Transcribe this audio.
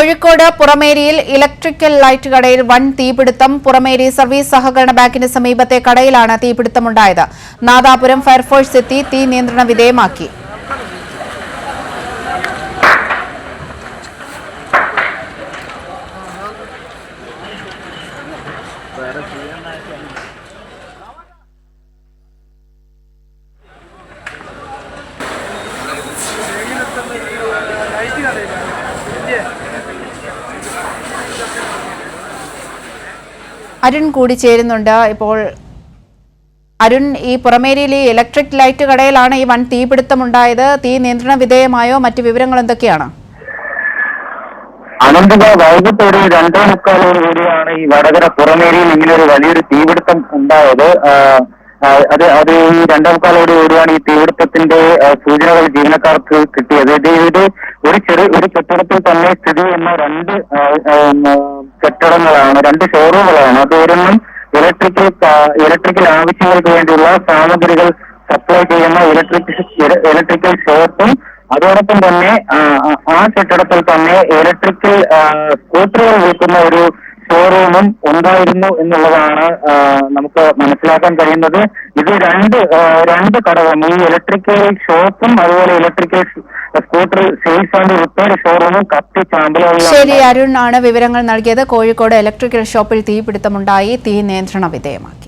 Kozhikode പുറമേരിയിൽ electrical light കടയിൽ വൻ തീപിടുത്തം. പുറമേരി സർവീസ് സഹകരണ ബാങ്കിന് സമീപത്തെ കടയിലാണ് തീപിടുത്തമുണ്ടായത്. നാദാപുരം ഫയർഫോഴ്സ് എത്തി തീ നിയന്ത്രണ വിധേയമാക്കി. അരുൺ കൂടി ചേരുന്നുണ്ട്. ഇപ്പോൾ അരുൺ, ഈ പുറമേരിയിലെ ഇലക്ട്രിക് ലൈറ്റ് കടയിലാണ് ഈ വൻ തീപിടുത്തമുണ്ടായത്. തീ നിയന്ത്രണ വിധേയമായോ? മറ്റു വിവരങ്ങൾ എന്തൊക്കെയാണ്? അനന്തത വൈകിട്ടോടെ 2:45 ഈ വടകര പുറമേരിയിൽ ഇങ്ങനൊരു വലിയൊരു തീപിടുത്തം ഉണ്ടായത്. അത് ഈ 2:45 ഈ തീപിടുത്തത്തിന്റെ സൂചനകൾ ജീവനക്കാർക്ക് കിട്ടിയത്. ഇത് ഒരു കെട്ടിടത്തിൽ തന്നെ സ്ഥിതി ചെയ്യുന്ന രണ്ട് കെട്ടിടങ്ങളാണ്, രണ്ട് ഷോറൂമുകളാണ്. അത് ഒരെണ്ണം ഇലക്ട്രിക്കൽ ആവശ്യങ്ങൾക്ക് വേണ്ടിയുള്ള സാമഗ്രികൾ സപ്ലൈ ചെയ്യുന്ന ഇലക്ട്രിക്കൽ ഷോപ്പും, അതോടൊപ്പം തന്നെ ആ കെട്ടിടത്തിൽ തന്നെ ഇലക്ട്രിക്കൽ സ്കൂട്ടറുകൾ വിൽക്കുന്ന ഒരു ഷോറൂമും ഉണ്ടായിരുന്നു എന്നുള്ളതാണ് നമുക്ക് മനസ്സിലാക്കാൻ കഴിയുന്നത്. ഇത് രണ്ട് കടകളും, ഈ ഇലക്ട്രിക്കൽ ഷോപ്പും അതുപോലെ electrical scooter sales and repair ഷോറൂമും കത്തി ചാമ്പലായി. ശരി, അരുൺ ആണ് വിവരങ്ങൾ നൽകിയത്. കോഴിക്കോട് ഇലക്ട്രിക്കൽ ഷോപ്പിൽ തീപിടുത്തമുണ്ടായി. തീ നിയന്ത്രണ വിധേയമാക്കി.